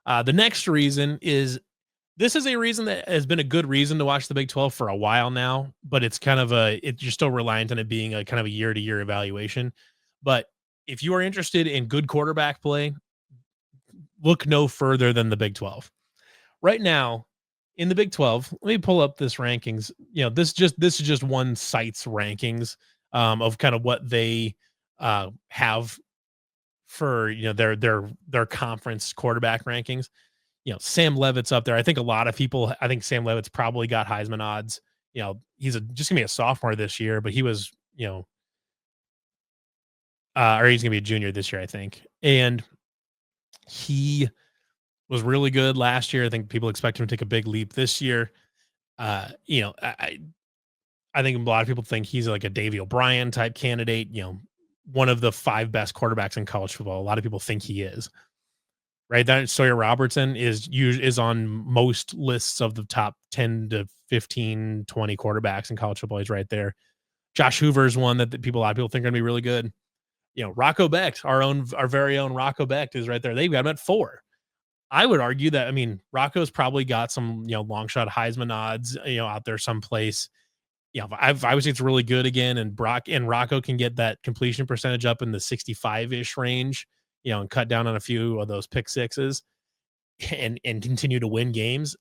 The next reason is this is a reason that has been a good reason to watch the Big 12 for a while now, but it's kind of you're still reliant on it being a kind of a year to year evaluation. But if you are interested in good quarterback play, look no further than the Big 12. Right now, in the Big 12, let me pull up this rankings. This is just one site's rankings of kind of what they have for their conference quarterback rankings. Sam Levitt's up there. I think Sam Levitt's probably got Heisman odds. He's just gonna be a sophomore this year, but he was, or he's gonna be a junior this year, I think. And he was really good last year. I think people expect him to take a big leap this year. I think a lot of people think he's like a Davey O'Brien type candidate, one of the 5 best quarterbacks in college football. A lot of people think he is. Right, that Sawyer Robertson is on most lists of the top 10 to 15, 20 quarterbacks in college football. He's right there. Josh Hoover is one that a lot of people think are going to be really good. Rocco Becht, our very own Rocco Becht is right there. They've got him at 4. I would argue that, Rocco's probably got some, long shot Heisman odds, out there someplace. If I would say it's really good again, and Rocco can get that completion percentage up in the 65-ish range, and cut down on a few of those pick sixes and continue to win games.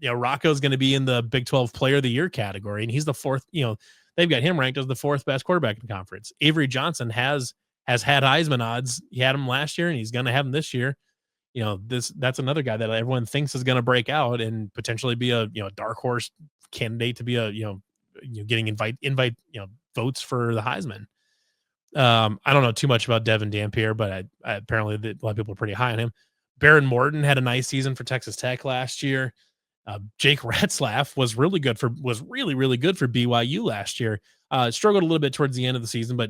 Rocco's going to be in the Big 12 Player of the Year category, and he's the 4th. They've got him ranked as the 4th best quarterback in the conference. Avery Johnson has had Heisman odds. He had him last year, and he's going to have him this year. That's another guy that everyone thinks is going to break out and potentially be a dark horse candidate to be a getting invite votes for the Heisman. I don't know too much about Devin Dampier, but apparently a lot of people are pretty high on him. Baron Morton had a nice season for Texas Tech last year. Jake Retzlaff was really good for BYU last year. Struggled a little bit towards the end of the season, but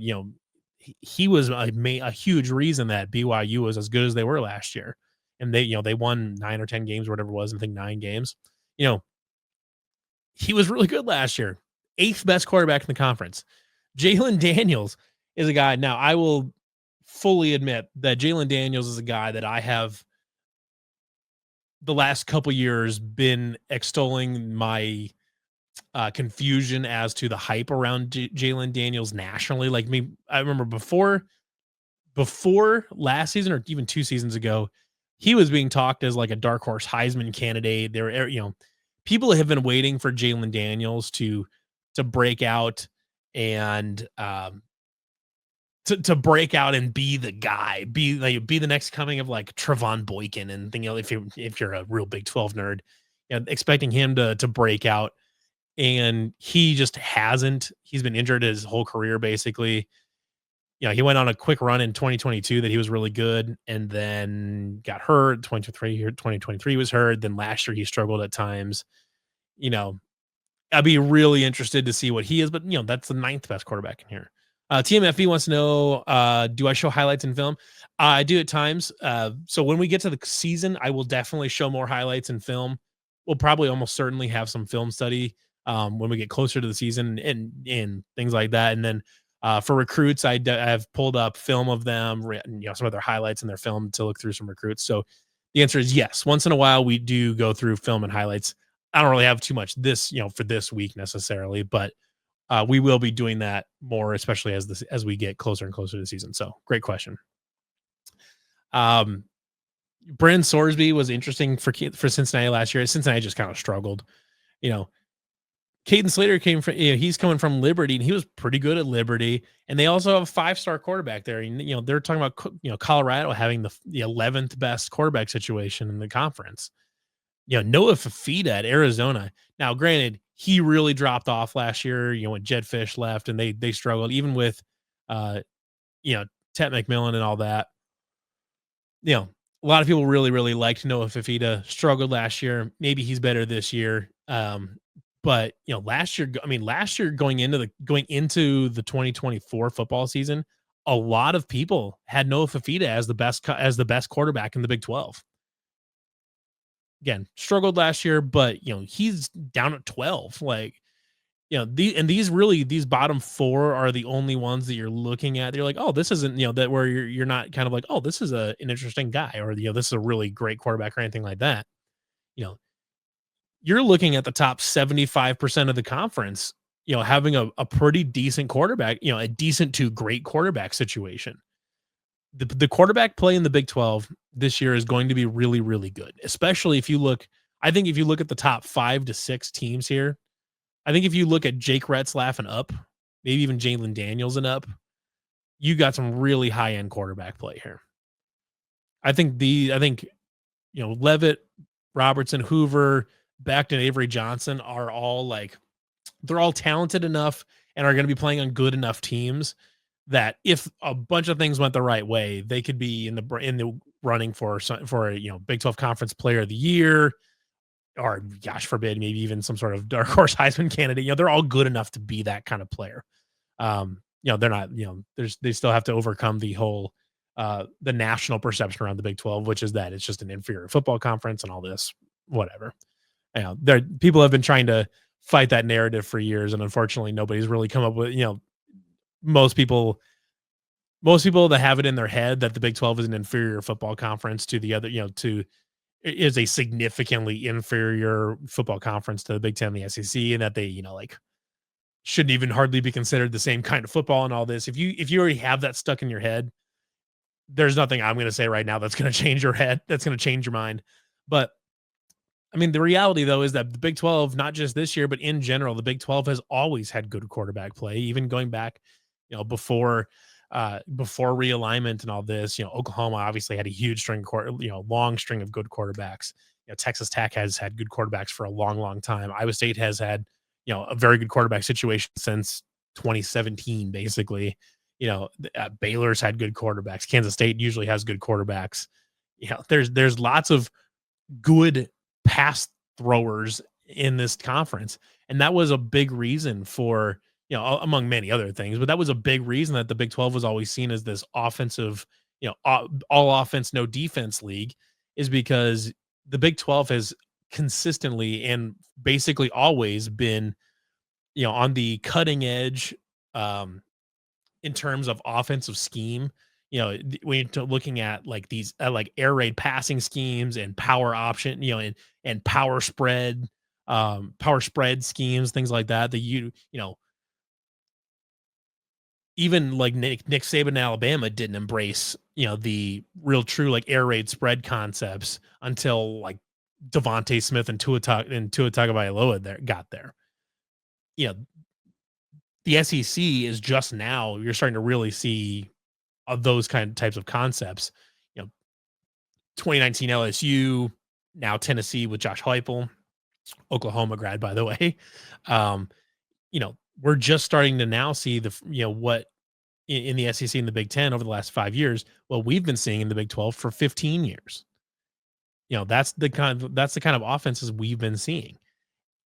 he was a huge reason that BYU was as good as they were last year. And they won 9 or 10 games or whatever it was. I think 9 games. He was really good last year. 8th best quarterback in the conference. Jalen Daniels is a guy. Now, I will fully admit that Jalen Daniels is a guy that I have the last couple years been extolling my confusion as to the hype around Jalen Daniels nationally. Like me, I remember before last season or even 2 seasons ago, he was being talked as like a dark horse Heisman candidate. There, people have been waiting for Jalen Daniels to break out and to break out and be the guy, be the next coming of like Trevon Boykin and if you're a real Big 12 nerd, expecting him to break out, and he just hasn't. He's been injured his whole career basically. He went on a quick run in 2022 that he was really good, and then got hurt. 2023 was hurt. Then last year he struggled at times. I'd be really interested to see what he is, but that's the 9th best quarterback in here. TMFB wants to know, do I show highlights in film? I do at times. So when we get to the season, I will definitely show more highlights in film. We'll probably almost certainly have some film study when we get closer to the season and things like that. And then for recruits, I've pulled up film of them, some of their highlights in their film to look through some recruits. So the answer is yes. Once in a while, we do go through film and highlights. I don't really have too much for this week necessarily, but we will be doing that more, especially as we get closer and closer to the season. So great question. Brandon Sorsby was interesting for Cincinnati last year. Cincinnati just kind of struggled. Caden Slater came from, he's coming from Liberty, and he was pretty good at Liberty. And they also have a 5-star quarterback there. And, they're talking about, Colorado having the 11th best quarterback situation in the conference. Noah Fafita at Arizona. Now, granted, he really dropped off last year, when Jed Fish left, and they struggled even with, Tet McMillan and all that. A lot of people really, really liked Noah Fafita. Struggled last year. Maybe he's better this year. But last year going into the 2024 football season, a lot of people had Noah Fafita as the best quarterback in the Big 12. Again, struggled last year, but he's down at 12. Like, These bottom 4 are the only ones that you're looking at. You're like, "Oh, this isn't," that where you're not kind of like, "Oh, this is an interesting guy," or, "This is a really great quarterback," or anything like that. You know, you're looking at the top 75% of the conference, having a pretty decent quarterback, a decent to great quarterback situation. The quarterback play in the Big 12 this year is going to be really, really good, especially if you look. I think if you look at the top 5 to 6 teams here, I think if you look at Jake Retzlaff and up, maybe even Jalen Daniels and up, you got some really high end quarterback play here. I think Levitt, Robertson, Hoover, Becton, Avery Johnson are all like, they're all talented enough and are going to be playing on good enough teams that if a bunch of things went the right way, they could be in the running for Big 12 Conference Player of the Year, or gosh forbid, maybe even some sort of dark horse Heisman candidate. They're all good enough to be that kind of player. They're not. They still have to overcome the national perception around the Big 12, which is that it's just an inferior football conference and all this, whatever. There people have been trying to fight that narrative for years, and unfortunately, nobody's really come up with. Most people that have it in their head that the Big 12 is an inferior football conference to the other, is a significantly inferior football conference to the Big Ten and the SEC, and that they, like, shouldn't even hardly be considered the same kind of football and all this. If you already have that stuck in your head, there's nothing I'm going to say right now that's going to change your head, that's going to change your mind. But I mean, the reality though is that the Big 12, not just this year, but in general, the Big 12 has always had good quarterback play, even going back, before realignment and all this. Oklahoma obviously had a huge long string of good quarterbacks. Texas Tech has had good quarterbacks for a long, long time. Iowa State has had, a very good quarterback situation since 2017, basically. Baylor's had good quarterbacks. Kansas State usually has good quarterbacks. There's lots of good pass throwers in this conference. And that was a big reason for, among many other things, but that was a big reason that the Big 12 was always seen as this offensive, all offense, no defense league, is because the Big 12 has consistently and basically always been, on the cutting edge, in terms of offensive scheme. When you're looking at like these like air raid passing schemes and power option, and power spread schemes, things like that, even like Nick Saban in Alabama didn't embrace, the real true like air raid spread concepts until like Devontae Smith and Tua Tagovailoa got there. The SEC is just now, you're starting to really see those types of concepts. 2019 LSU, now Tennessee with Josh Heupel, Oklahoma grad, by the way. We're just starting to now see what in the SEC and the Big Ten over the last 5 years, what we've been seeing in the Big 12 for 15 years. That's the kind of offenses we've been seeing.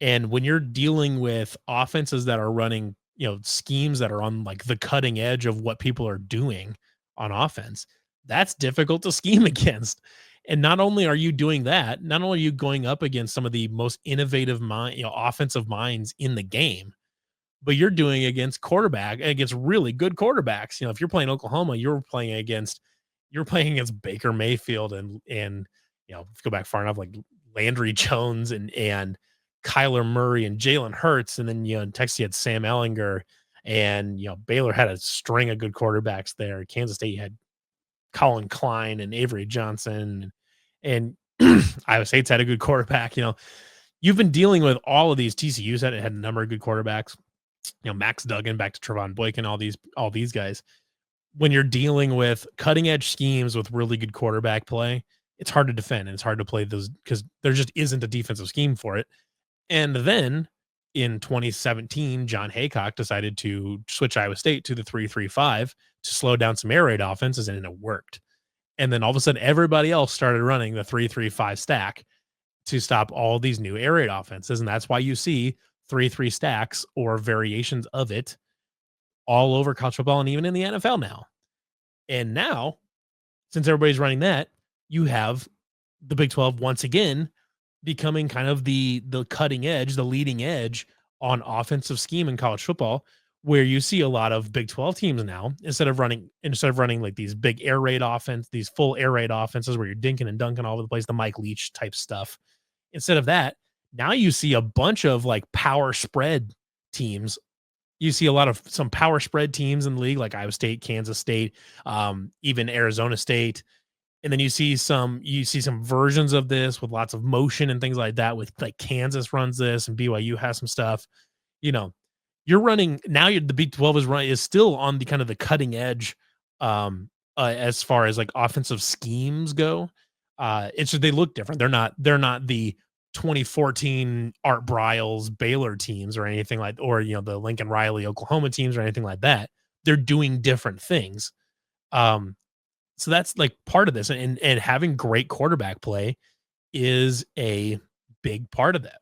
And when you're dealing with offenses that are running, schemes that are on like the cutting edge of what people are doing on offense, that's difficult to scheme against. And not only are you doing that, not only are you going up against some of the most innovative offensive minds in the game, but you're doing against really good quarterbacks. If you're playing Oklahoma, you're playing against Baker Mayfield and if you go back far enough, like Landry Jones and Kyler Murray and Jalen Hurts. And then, in Texas, you had Sam Ehlinger, and, Baylor had a string of good quarterbacks there. Kansas State had Colin Klein and Avery Johnson, and Iowa State's had a good quarterback. You've been dealing with all of these. TCU's had a number of good quarterbacks. Max Duggan, back to Trevon Boykin, all these guys. When you're dealing with cutting edge schemes with really good quarterback play, it's hard to defend and it's hard to play those because there just isn't a defensive scheme for it. And then in 2017, John Haycock decided to switch Iowa State to the 3-3-5 to slow down some air raid offenses, and it worked. And then all of a sudden, everybody else started running the 3-3-5 stack to stop all these new air raid offenses. And that's why you see 3-3 stacks or variations of it all over college football and even in the NFL now. And now, since everybody's running that, you have the Big 12 once again becoming kind of the cutting edge, the leading edge on offensive scheme in college football, where you see a lot of Big 12 teams now, instead of running like these big air raid offense, these full air raid offenses where you're dinking and dunking all over the place, the Mike Leach type stuff. Instead of that, now you see a bunch of like power spread teams. You see a lot of some power spread teams in the league, like Iowa State, Kansas State, even Arizona State. And then you see some versions of this with lots of motion and things like that. With like Kansas runs this and BYU has some stuff. You know, you're running now. The Big 12 is still on the kind of the cutting edge, as far as like offensive schemes go. It's just they look different. They're not the 2014 Art Briles Baylor teams or anything like, or the Lincoln Riley Oklahoma teams or anything like that. They're doing different things. Um, so that's like part of this, and having great quarterback play is a big part of that.